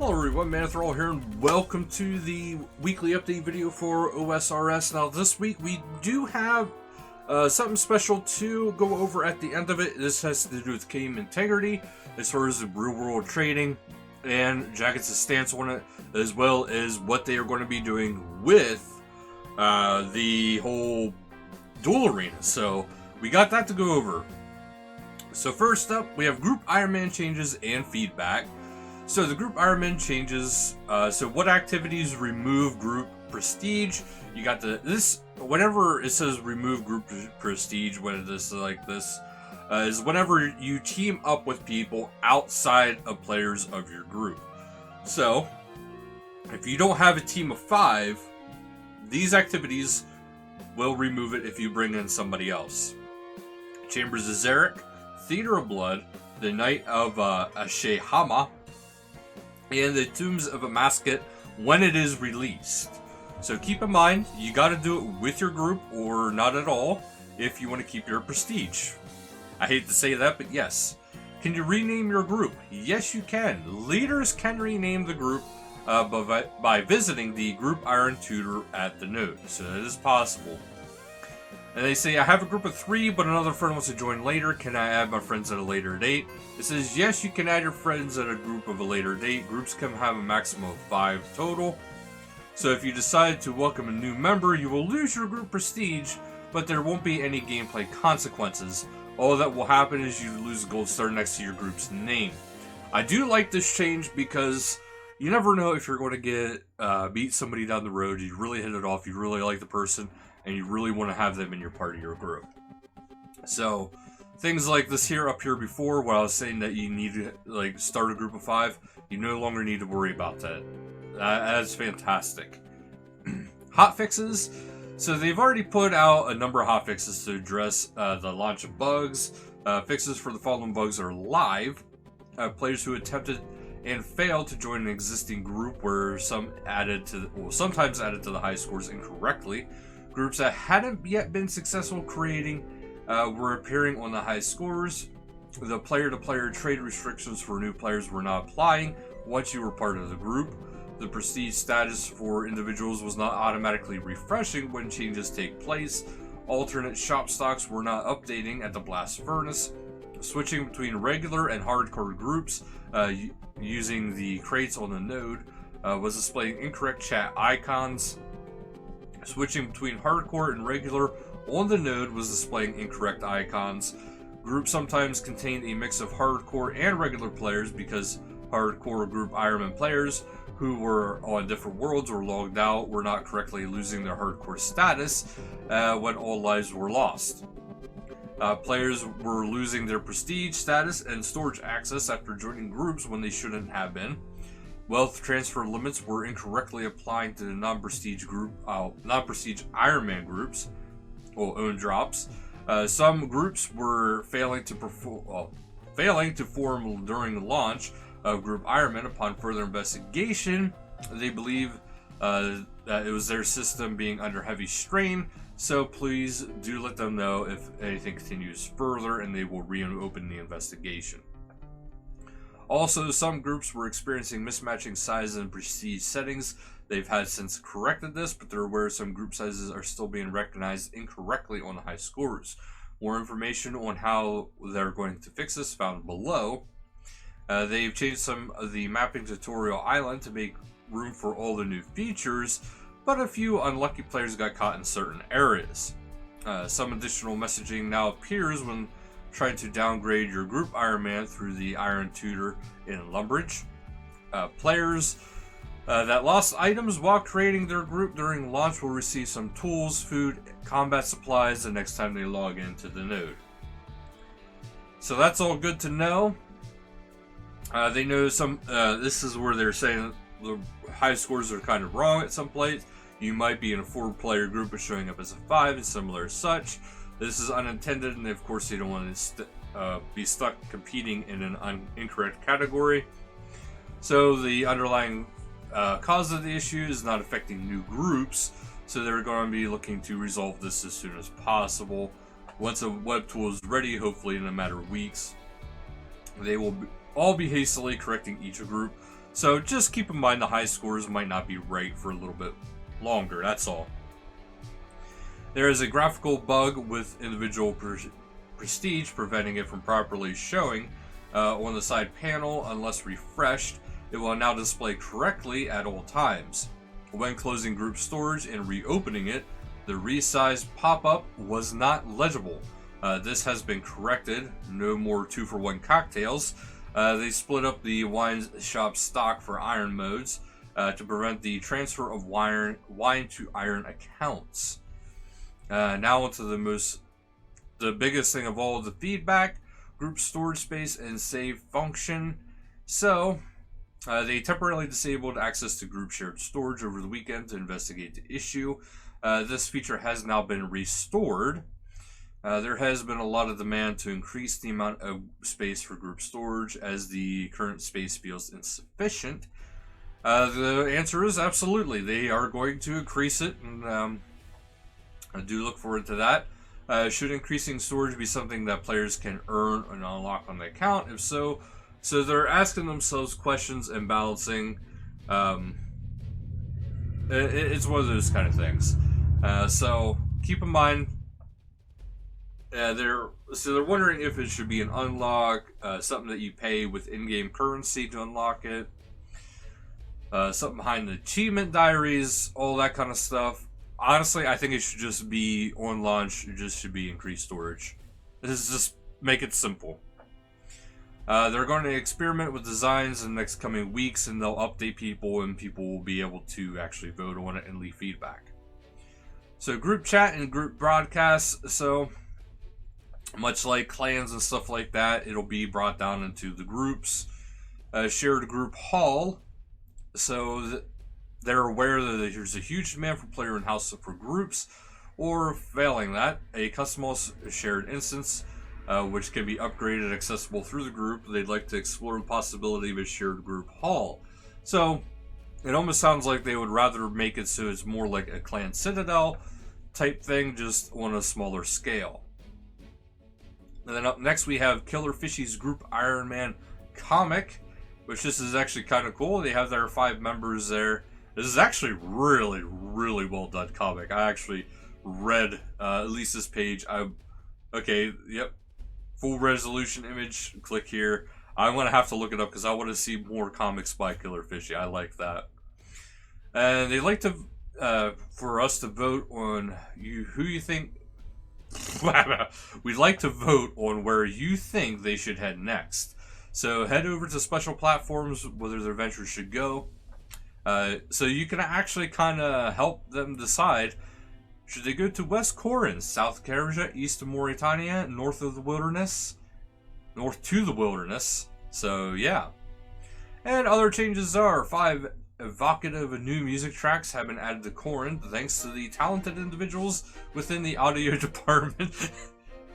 Hello everyone, Manithral here, and welcome to the weekly update video for OSRS. Now this week we do have something special to go over at the end of it. This has to do with game integrity, as far as the real world trading, and Jacket's stance on it, as well as what they are going to be doing with the whole duel arena. So we got that to go over. So first up, we have Group Ironman changes and feedback. So the Group Ironman changes, so what activities remove group prestige? You got this, whenever it says remove group prestige, when it is like this, is whenever you team up with people outside of players of your group. So, if you don't have a team of 5, these activities will remove it if you bring in somebody else. Chambers of Zarek, Theater of Blood, the Night of Ashehama, and the Tombs of a Masket when it is released. So keep in mind, you got to do it with your group or not at all if you want to keep your prestige. I hate to say that, but yes. Can you rename your group? Yes, you can. Leaders can rename the group by visiting the Group Iron Tutor at the node. So it is possible. And they say, I have a group of 3, but another friend wants to join later. Can I add my friends at a later date? It says, yes, you can add your friends at a group of a later date. Groups can have a maximum of 5 total. So if you decide to welcome a new member, you will lose your group prestige, but there won't be any gameplay consequences. All that will happen is you lose a gold star next to your group's name. I do like this change because you never know if you're going to get meet somebody down the road. You really hit it off. You really like the person, and you really want to have them in your part of your group. So things like this here up here before, where I was saying that you need to like start a group of 5, you no longer need to worry about that. That's fantastic. Hotfixes. So they've already put out a number of hotfixes to address the launch of bugs. Fixes for the following bugs are live. Players who attempted and failed to join an existing group were sometimes added to the high scores incorrectly. Groups that hadn't yet been successful creating were appearing on the high scores. The player-to-player trade restrictions for new players were not applying once you were part of the group. The prestige status for individuals was not automatically refreshing when changes take place. Alternate shop stocks were not updating at the blast furnace. Switching between regular and hardcore groups using the crates on the node was displaying incorrect chat icons. Switching between hardcore and regular on the node was displaying incorrect icons. Groups sometimes contained a mix of hardcore and regular players because hardcore Group Ironman players who were on different worlds or logged out were not correctly losing their hardcore status when all lives were lost. Players were losing their prestige status and storage access after joining groups when they shouldn't have been. Wealth transfer limits were incorrectly applying to the non-prestige Ironman groups, or own drops. Some groups were failing to form during the launch of Group Ironman. Upon further investigation, they believe that it was their system being under heavy strain. So please do let them know if anything continues further, and they will reopen the investigation. Also, some groups were experiencing mismatching sizes and prestige settings. They've had since corrected this, but they're aware some group sizes are still being recognized incorrectly on the high scores. More information on how they're going to fix this found below. They've changed some of the mapping tutorial island to make room for all the new features, but a few unlucky players got caught in certain areas. Some additional messaging now appears when trying to downgrade your Group Ironman through the Iron Tutor in Lumbridge. Players that lost items while creating their group during launch will receive some tools, food, combat supplies the next time they log into the node. So that's all good to know. They know this is where they're saying the high scores are kind of wrong at some place. You might be in a 4-player group but showing up as a 5 and similar as such. This is unintended, and of course they don't want to be stuck competing in an incorrect category. So the underlying cause of the issue is not affecting new groups, so they're going to be looking to resolve this as soon as possible. Once a web tool is ready, hopefully in a matter of weeks, they will all be hastily correcting each group So just keep in mind the high scores might not be right for a little bit longer, that's all. There is a graphical bug with individual prestige preventing it from properly showing on the side panel. Unless refreshed, it will now display correctly at all times. When closing group storage and reopening it, the resized pop-up was not legible. This has been corrected. No more 2-for-1 cocktails. They split up the wine shop stock for iron modes to prevent the transfer of wine to iron accounts. Now onto the biggest thing of all, the feedback, group storage space, and save function. So, they temporarily disabled access to group shared storage over the weekend to investigate the issue. This feature has now been restored. There has been a lot of demand to increase the amount of space for group storage as the current space feels insufficient. The answer is absolutely. They are going to increase it, and I do look forward to that. Should increasing storage be something that players can earn and unlock on the account? If so, they're asking themselves questions and balancing. It's one of those kind of things. So keep in mind, they're wondering if it should be an unlock, something that you pay with in-game currency to unlock it, something behind the achievement diaries, all that kind of stuff. Honestly, I think it should just be on launch. It just should be increased storage. This is just make it simple. They're going to experiment with designs in the next coming weeks, and they'll update people, and people will be able to actually vote on it and leave feedback. So group chat and group broadcasts. So much like clans and stuff like that, it'll be brought down into the groups. Shared group hall. So they're aware that there's a huge demand for player and house for groups, or failing that, a customized shared instance, which can be upgraded and accessible through the group. They'd like to explore the possibility of a shared group hall. So it almost sounds like they would rather make it so it's more like a clan citadel type thing, just on a smaller scale. And then up next we have Killer Fishies Group Ironman comic, which this is actually kind of cool. They have their 5 members there. This is actually really, really well done comic. I actually read at least this page. Okay, yep. Full resolution image. Click here. I'm going to have to look it up because I want to see more comics by Killer Fishy. I like that. And they like to, for us to vote on who you think. We'd like to vote on where you think they should head next. So head over to special platforms, whether their venture should go. So you can actually kind of help them decide, should they go to West Corinth, South Carja, east of Mauritania, north to the wilderness? So yeah. And other changes are 5 evocative new music tracks have been added to Corinth thanks to the talented individuals within the audio department.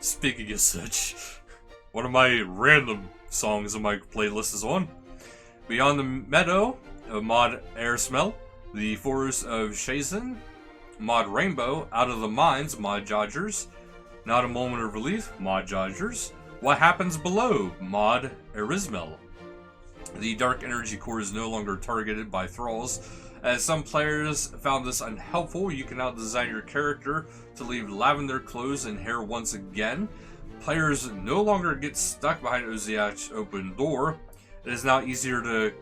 Speaking of such, one of my random songs on my playlist is on Beyond the Meadow, mod Air Smell, The Forest of Shazin, mod Rainbow, Out of the Mines, mod Jodgers, Not a Moment of Relief, mod Jodgers, What Happens Below, mod Erismel. The Dark Energy Core is no longer targeted by thralls. As some players found this unhelpful, you can now design your character to leave lavender clothes and hair once again. Players no longer get stuck behind Oziach's open door. It is now easier to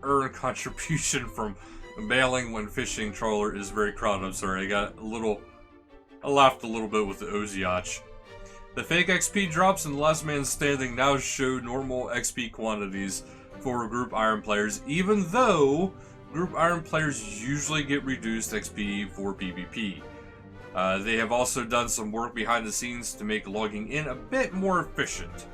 earn contribution from bailing when fishing trawler is very crowded. I'm sorry, I laughed a little bit with the Oziach. The fake XP drops in the Last Man Standing now show normal XP quantities for Group Iron players, even though Group Iron players usually get reduced XP for PvP. They have also done some work behind the scenes to make logging in a bit more efficient.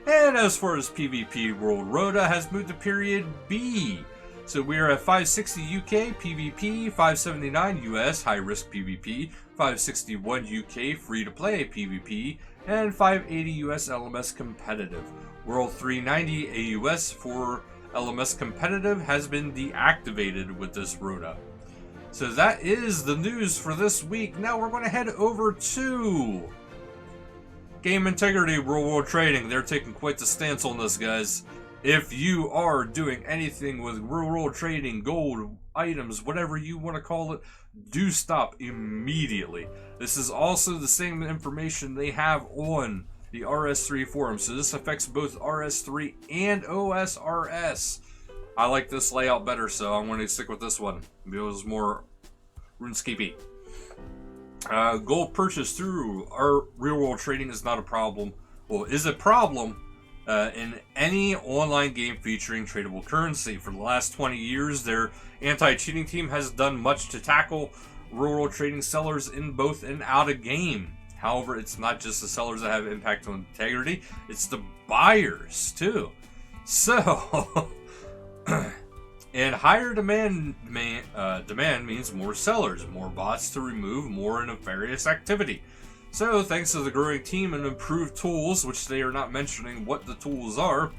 And as far as PvP, World Rhoda has moved to period B. So we are at 560 UK PvP, 579 US high risk PvP, 561 UK free to play PvP, and 580 US LMS competitive. World 390 AUS for LMS competitive has been deactivated with this Rhoda. So that is the news for this week. Now we're going to head over to Game Integrity Real World Trading. They're taking quite the stance on this, guys. If you are doing anything with real-world trading, gold, items, whatever you want to call it, do stop immediately. This is also the same information they have on the RS3 forum, so this affects both RS3 and OSRS. I like this layout better, so I'm going to stick with this one. It was more RuneScape-y. Gold purchase through our real-world trading is not a problem. Well, is a problem in any online game featuring tradable currency. For the last 20 years, their anti-cheating team has done much to tackle real-world trading sellers in both and out of game. However, it's not just the sellers that have impact on integrity, it's the buyers too. So, and higher demand means more sellers, more bots to remove more nefarious activity. So, thanks to the growing team and improved tools, which they are not mentioning what the tools are,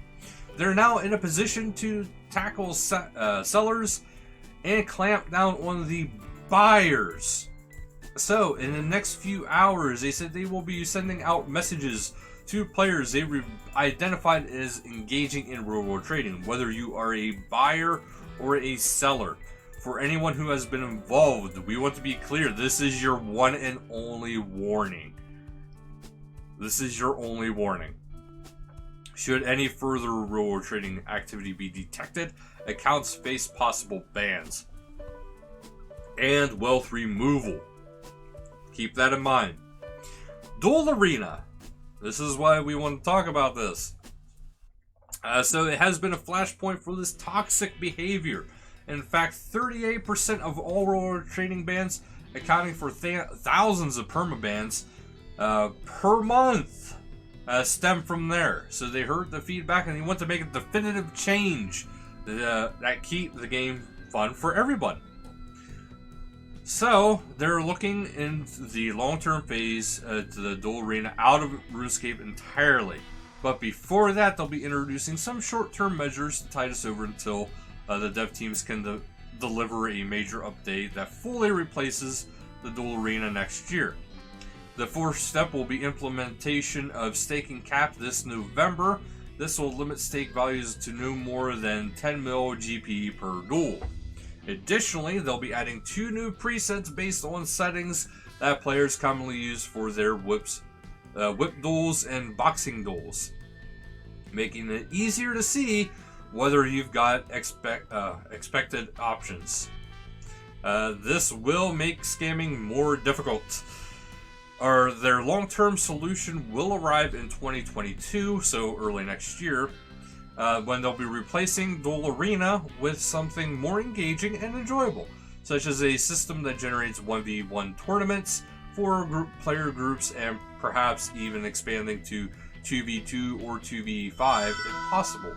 they're now in a position to tackle sellers and clamp down on the buyers. So, in the next few hours, they said they will be sending out messages to players they identified as engaging in real-world trading, whether you are a buyer or a seller. For anyone who has been involved, we want to be clear, this is your one and only warning. This is your only warning. Should any further real-world trading activity be detected, accounts face possible bans and wealth removal. Keep that in mind. Duel Arena. This is why we want to talk about this. So it has been a flashpoint for this toxic behavior. In fact, 38% of all real-world trading bans, accounting for thousands of permabans per month, stem from there. So they heard the feedback and they want to make a definitive change that keep the game fun for everyone. So, they're looking in the long-term phase to the duel arena out of RuneScape entirely. But before that, they'll be introducing some short-term measures to tide us over until the dev teams can deliver a major update that fully replaces the duel arena next year. The fourth step will be implementation of staking cap this November. This will limit stake values to no more than 10 mil GP per duel. Additionally, they'll be adding 2 new presets based on settings that players commonly use for their whip duels and boxing duels, making it easier to see whether you've got expected options. This will make scamming more difficult. Their long-term solution will arrive in 2022, so early next year, when they'll be replacing Duel Arena with something more engaging and enjoyable, such as a system that generates 1v1 tournaments for player groups and perhaps even expanding to 2v2 or 2v5 if possible.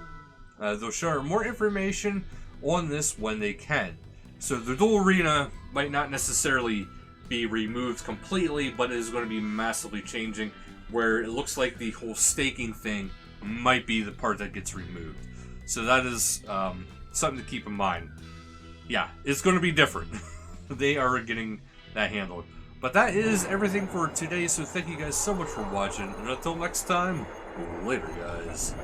They'll share more information on this when they can. So the Duel Arena might not necessarily be removed completely, but it is going to be massively changing, where it looks like the whole staking thing might be the part that gets removed. So that is something to keep in mind. Yeah, it's going to be different. They are getting that handled. But that is everything for today, so thank you guys so much for watching, and until next time, later guys.